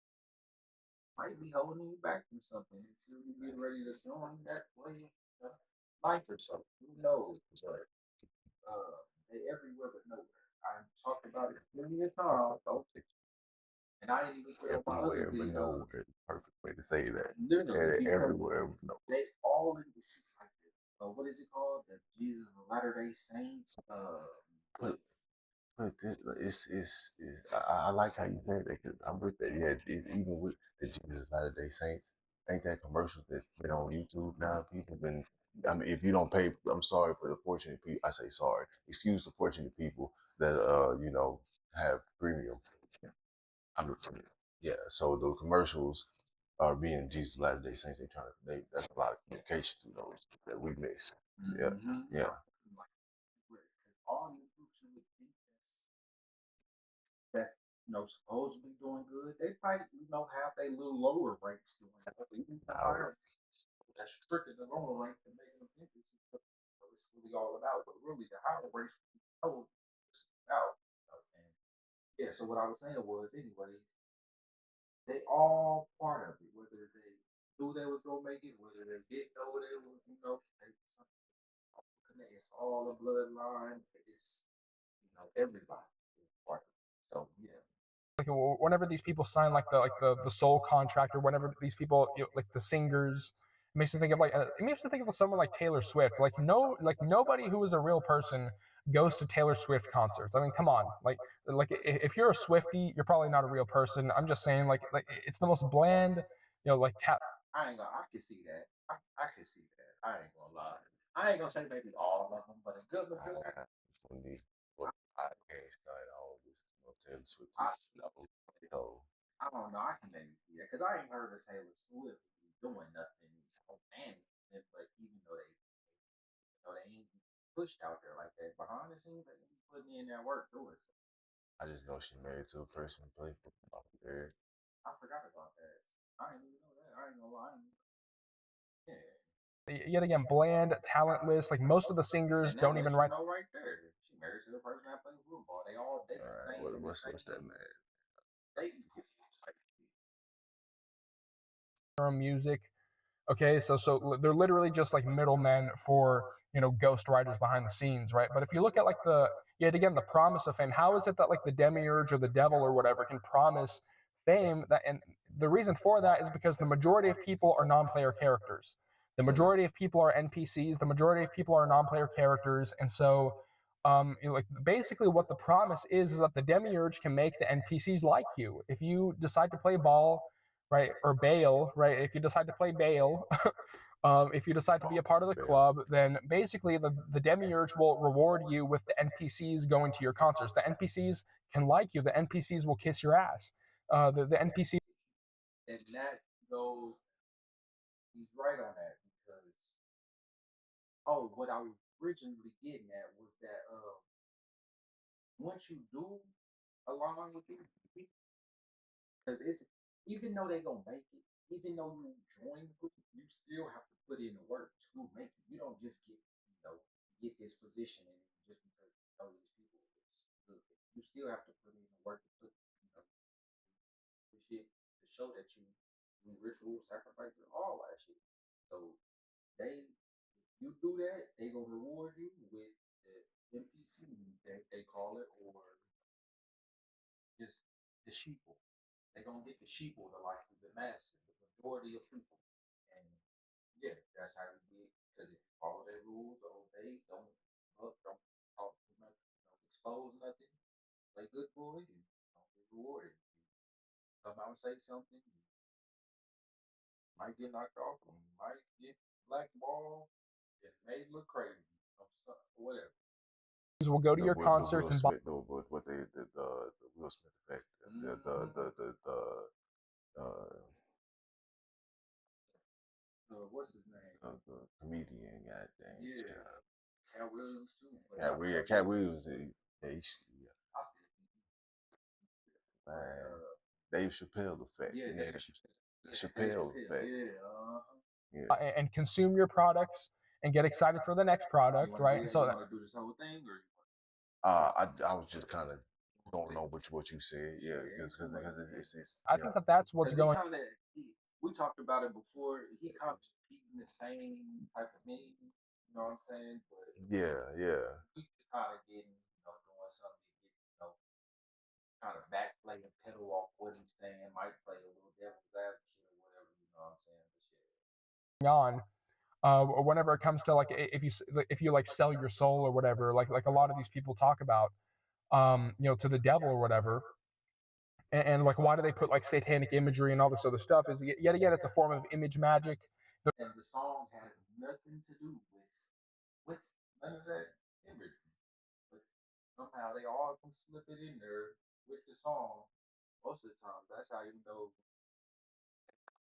might be holding you back from something until you get ready to join that way of life or something. Who knows? But they everywhere but nowhere. I talked about it plenty of times. And I didn't even tell my other Everywhere but videos. nowhere. Perfect way to say that. Literally, because Everywhere but nowhere. they all in the like what is it called? The Jesus of Latter-day Saints. But I like how you said that, because I'm with that. Yeah, even with the Jesus Latter-day Saints, ain't that commercials that's been on YouTube now? People been. I mean, if you don't pay, I'm sorry for the fortunate people. I say sorry. Excuse the fortunate people that have premium. I'm yeah. So the commercials being Jesus Latter-day Saints, that's a lot of communication through those that we miss. Yeah, yeah. All these groups you would think that supposedly doing good, they might have a little lower ranks doing that, but even the higher ranks that's tricking the lower ranks and making them think this is what it's really all about. But really, the higher ranks know it's about. And yeah, so what I was saying was, anyways, they all part of it. Whether they knew they was gonna make it, whether they didn't know they were, it's all a bloodline. It's everybody is part of it. So yeah. Like whenever these people sign like the soul contract, or whenever these people like the singers, it makes me think of it makes me think of someone like Taylor Swift. Like nobody who is a real person goes to Taylor Swift concerts. I mean, come on, like if you're a Swiftie, you're probably not a real person. I'm just saying, like it's the most bland, like I ain't gonna. I can see that. I can see that. I ain't gonna lie. I ain't gonna say maybe all of them, but a good majority. For me, what I can't start all this Taylor Swift. So I don't know. I can maybe see that because I ain't heard of Taylor Swift doing nothing on management, but even though they ain't pushed out there like that behind the scenes, they ain't putting in that work doing. So I just know she's married to a person who plays football there. I forgot about that. I didn't even know that. I ain't gonna lie. Yeah. yet again bland, talentless. Like most of the singers don't even write. Right there. She married to the person that plays football. They all did. All right, what's that, man? Music. Okay, so they're literally just like middlemen for ghost writers behind the scenes, right? But if you look at like yet again the promise of fame, how is it that like the demiurge or the devil or whatever can promise fame? That, and the reason for that is because the majority of people are non-player characters. The majority of people are NPCs. The majority of people are non-player characters, and so like basically what the promise is that the demiurge can make the NPCs like you. If you decide to play ball, right, or Bale, right, if you decide to play Bale, if you decide to be a part of the club, then basically the demiurge will reward you with the NPCs going to your concerts. The NPCs can like you. The NPCs will kiss your ass. The NPCs. And that goes. He's right on that because what I was originally getting at was that once you do align with these people, because it's even though they gonna make it, even though you join the group, you still have to put in the work to make it. You don't just get this position and just because you know these people is good. You still have to put in the work to put the shit to show that you ritual sacrifices all that shit. So you do that, they gonna reward you with the NPC they call it, or just the sheeple. They gonna get the sheeple to like the masses, the majority of people. And yeah, that's how you get. Because if you follow their rules, obey, don't don't talk too much, don't expose nothing, play good for it, and don't get rewarded. You come out and say something, you might get knocked off, or you might get blackballed. It may look crazy, whatever. Will go to your concerts and what the Will Smith effect, what's his name? The comedian, goddamn. Yeah, Cat Williams too. Cat Williams, Dave Chappelle effect. Yeah, the Chappelle effect. Yeah. And consume your products and get excited for the next product, right? So want to do this whole thing, or I was just kind of going on what you said, yeah, because it's I think that's what's going. We talked about it before. He kind of speaking the same type of thing. You know what I'm saying? But yeah. He just kind of getting, doing something to get, kind of backplay and pedal off what he's saying. Might play a little devil's advocate or whatever. You know what I'm saying? On whenever it comes to like if you like sell your soul or whatever, like a lot of these people talk about to the devil or whatever, and like why do they put like satanic imagery and all this other stuff, is yet again it's a form of image magic. And the song has nothing to do with none of that imagery, but somehow they all can slip it in there with the song. Most of the time, that's how you know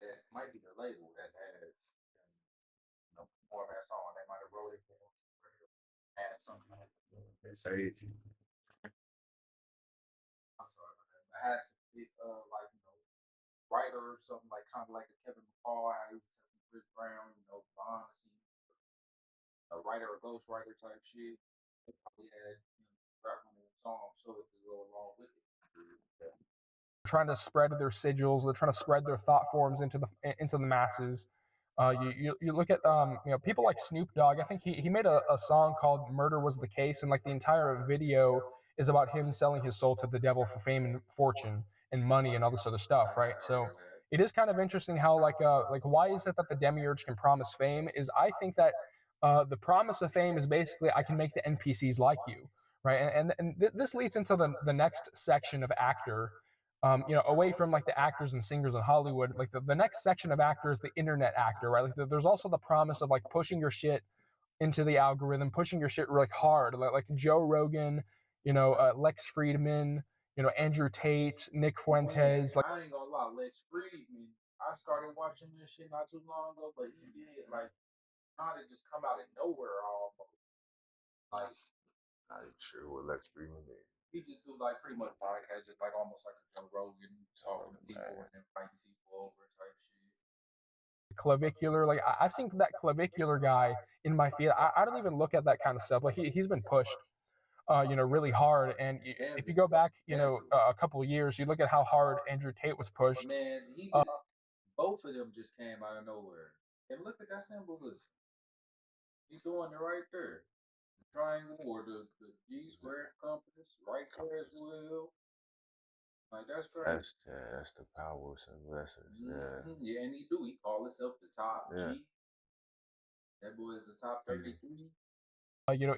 that might be the label that had more of that song. They might have wrote it for had something. They say I'm sorry about that. It has some big, like writer or something like kind of like a Kevin McCall, how he was helping Chris Brown, behind the scenes, a writer or ghostwriter type shit. They probably had rap on the song so it could go along with it. Yeah. Trying to spread their sigils. They're trying to spread their thought forms into the masses. You look at people like Snoop Dogg. I think he made a song called "Murder Was the Case," and like the entire video is about him selling his soul to the devil for fame and fortune and money and all this other stuff, right? So it is kind of interesting how like why is it that the demiurge can promise fame? Is I think that the promise of fame is basically I can make the NPCs like you, right? This leads into the next section of actor, away from like the actors and singers in Hollywood, like the next section of actor is the internet actor, right? Like there's also the promise of like pushing your shit into the algorithm, pushing your shit like hard, like Joe Rogan, Lex Friedman, Andrew Tate, Nick Fuentes, like I ain't gonna lie, Lex Friedman. I started watching this shit not too long ago, but he did like kind of just come out of nowhere almost. Like not even sure what Lex Friedman is. he just do like pretty much podcast, just like almost like a Joe Rogan talking to people and then fighting people over type shit. clavicular. Like I've seen that clavicular guy in my feed. I don't even look at that kind of stuff. Like he's been pushed, really hard. And if you go back, a couple of years, you look at how hard Andrew Tate was pushed. But man, he just both of them just came out of nowhere. And look at that symbol. Look, he's doing it right there. The triangle or the G square compass right there as well. Like that's crazy. That's the power symbol. Yeah. Yeah, and he do. He call himself the top Yeah. G. That boy is the top 33.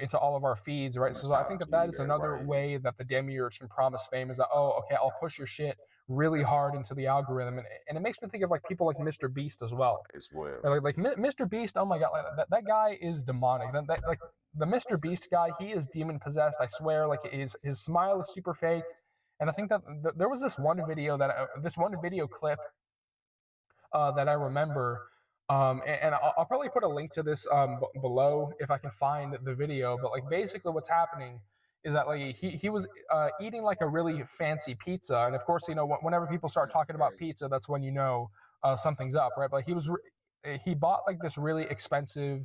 Into all of our feeds, right? So I think that is another way that the demiurge can promise fame is that, oh, okay, I'll push your shit really hard into the algorithm, and it makes me think of like people like Mr. Beast as well. As well. Like Mr. Beast, oh my god, that guy is demonic. Like the Mr. Beast guy, he is demon possessed. I swear, like his smile is super fake, and I think that there was this one video clip that I remember. And I'll probably put a link to this below if I can find the video. But like basically, what's happening is that like he was eating like a really fancy pizza, and of course, whenever people start talking about pizza, that's when something's up, right? But he bought like this really expensive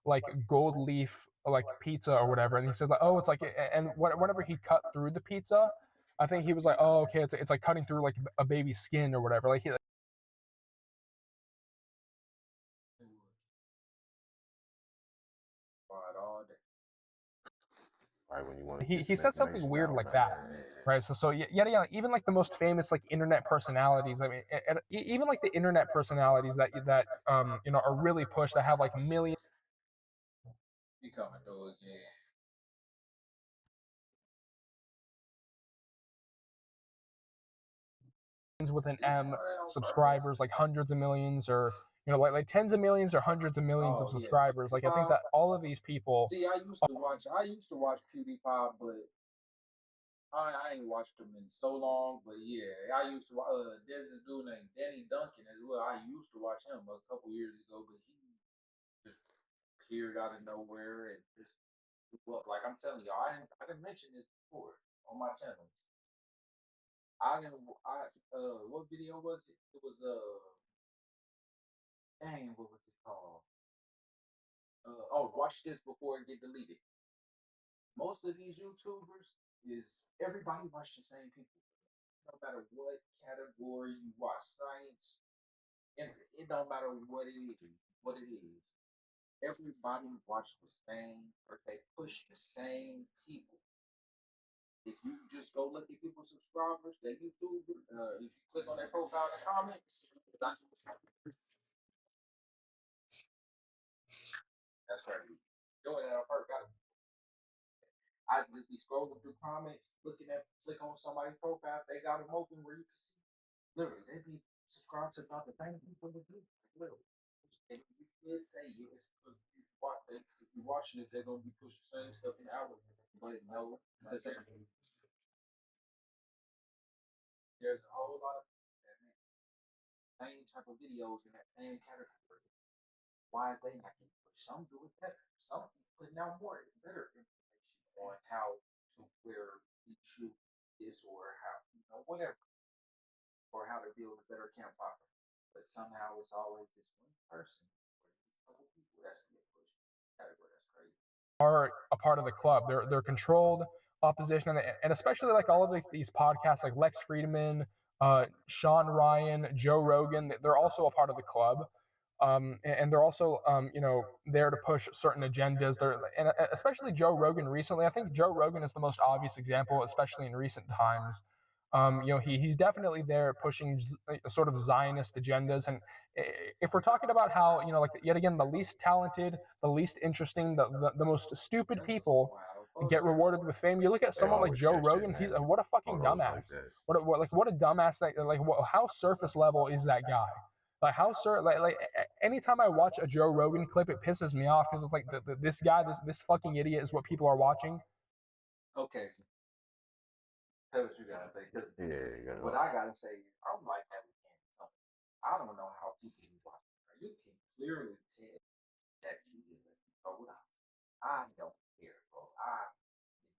like gold leaf like pizza or whatever, and he said like, oh, it's like, and whenever he cut through the pizza, I think he was like, oh, okay, it's like cutting through like a baby's skin or whatever, like he. Right when you want to He said something weird like that, right? So yeah, even like the most famous like internet personalities. I mean, even like the internet personalities that are really pushed, that have like millions. He coming through again. With an M subscribers, like hundreds of millions, or like tens of millions or hundreds of millions of subscribers. Like I think that all of these people. See, I used to watch PewDiePie, but I ain't watched him in so long. But yeah, I used to. There's this dude named Danny Duncan as well. I used to watch him a couple years ago, but he just appeared out of nowhere and just blew up. Like I'm telling y'all, I didn't mention this before on my channel. What video was it? It was dang, what was it called? Watch this before it get deleted. Most of these YouTubers is everybody watch the same people. No matter what category you watch, science, and it don't matter what it is. Everybody watch the same, or they push the same people. If you just go look at people's subscribers, that YouTuber, if you click on their profile in the comments, that's right. Doing that on purpose. I just be scrolling through comments, click on somebody's profile. If they got them open where you can see. Literally, they be subscribed to about the same people that do. Literally. And you could say yes, because if you're watching it, they're gonna be pushing the same stuff in our. But no, because there's a whole lot of same type of videos in that same category. Why is they not getting pushed? Some do it better. Some putting out more better information on how to wear each shoe is or how whatever or how to build a better campfire. But somehow it's always this one person or these couple people that's getting pushed in the category. That's crazy. Are a part of the club. They're controlled opposition, and especially like all of these podcasts, like Lex Friedman, Sean Ryan, Joe Rogan. They're also a part of the club, and they're also there to push certain agendas. They're and especially Joe Rogan recently. I think Joe Rogan is the most obvious example, especially in recent times. He's definitely there pushing sort of Zionist agendas. And if we're talking about how, like yet again, the least talented, the least interesting, the most stupid people get rewarded with fame, you look at someone like Joe Rogan. He's what a fucking dumbass. What a dumbass. How surface level is that guy? Like how anytime I watch a Joe Rogan clip, it pisses me off because it's like this guy, this fucking idiot is what people are watching. Okay. Say what you gotta say. Yeah, what I gotta say is, I'm like that with Candace. I don't know how people be watching her. You can clearly tell that she is a soda. I don't care, bro. I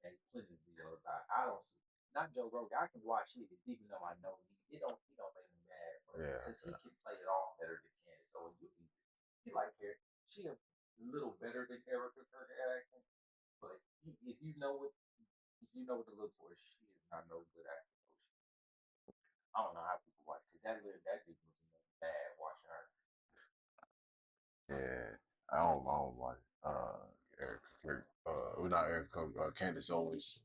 make plenty of videos. I don't see. Not Joe Rogan. I can watch it even though I know he don't make me mad, because he can play it off better than Candace. So he like her. She a little better than Erica acting, but if you know what to look for, she is not no good actor. I don't know how people watch it. That dude was bad watching her. Yeah, I don't watch Eric, well, not Eric, Candace Owens.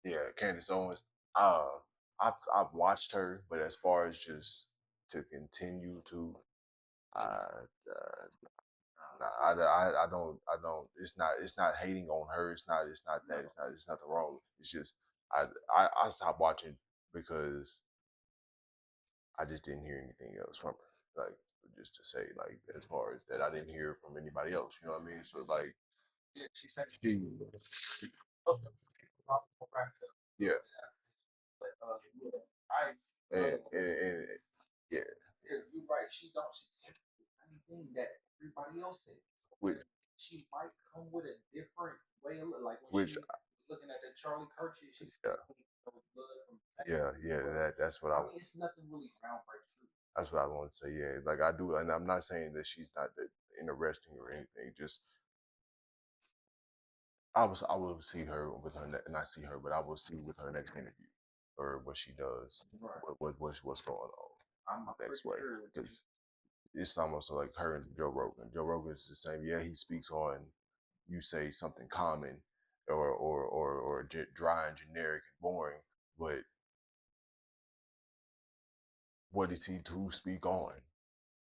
Yeah, Candace Owens. I've watched her, but as far as just to continue to, uh, I don't. It's not hating on her. It's not that. It's nothing wrong. It's just I stopped watching because I just didn't hear anything else from her. Like, just to say, like, as far as that, I didn't hear from anybody else. You know what I mean? So like, Yeah, she said she, yeah, but I and yeah, because you're right. She said the same thing that everybody else said. which She might come with a different way of like when which she was looking at the Charlie Kirk shit. She yeah. said blood from That's what I mean, it's nothing really groundbreaking. that's what I want to say. Yeah, like I do, and I'm not saying that she's not that interesting or anything. Just I will see her with her, and I see her, but I will see with her next interview or what she does, Right. what's going on I'm next way. sure Because it's almost like her and Joe Rogan. Joe Rogan is the same. Yeah, he speaks on you say something common or dry and generic and boring, but what is he to speak on?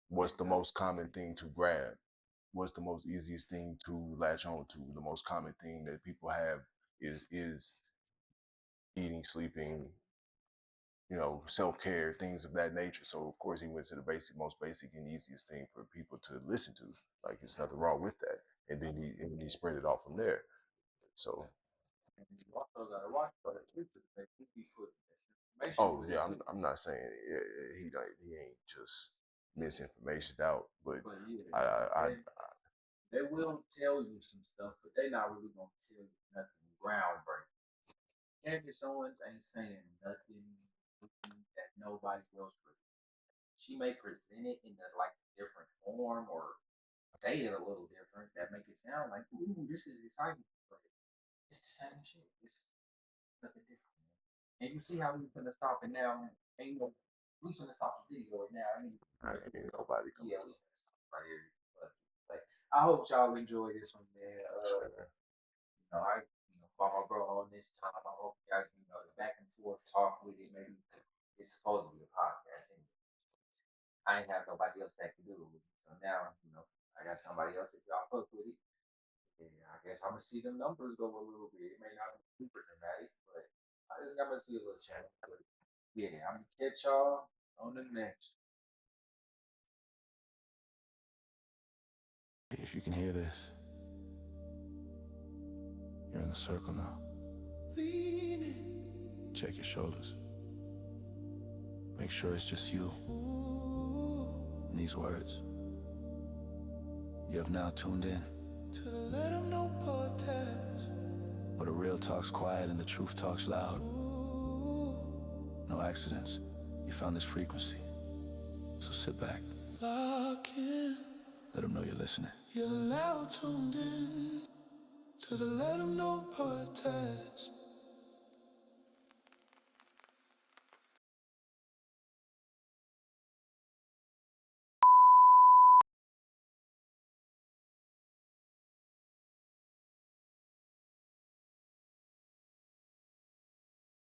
What's the most common thing to grab? What's the most easiest thing to latch on to? The most common thing that people have is eating, sleeping, self-care, things of that nature. So of course he went to the most basic and easiest thing for people to listen to. Like there's nothing wrong with that. And then he spread it off from there. So you also gotta watch for the future. oh yeah, I'm not saying he ain't just misinformation out, but yeah, they will tell you some stuff, but they're not really gonna tell you nothing groundbreaking. Candace Owens ain't saying nothing that nobody else would. She may present it in a different form or say it a little different that make it sound like, ooh, this is exciting. But it's the same shit. It's nothing different. And you see how we finna stop it now. Ain't no, we finna stop the video right now. Ain't nobody come. Yeah, we finna stop right here. But I hope y'all enjoy this one, man. I brought my bro on this time. I hope you guys, the back and forth talk with it. Maybe it's supposed to be a podcast. I ain't have nobody else that can do it with me. So now, I got somebody else if y'all fuck with it. Yeah, I guess I'm gonna see the numbers go a little bit. It may not be super dramatic, but I just gotta see a little change. But yeah, I'm gonna catch y'all on the next. If you can hear this, you're in the circle now. Leaning Check your shoulders. Make sure it's just you and these words. You have now tuned in to the Let 'Em Know podcast, where the real talk's quiet and the truth talks loud. No accidents. You found this frequency. So sit back. Lock in. Let 'em know you're listening. You're now tuned in to the Let 'Em Know podcast.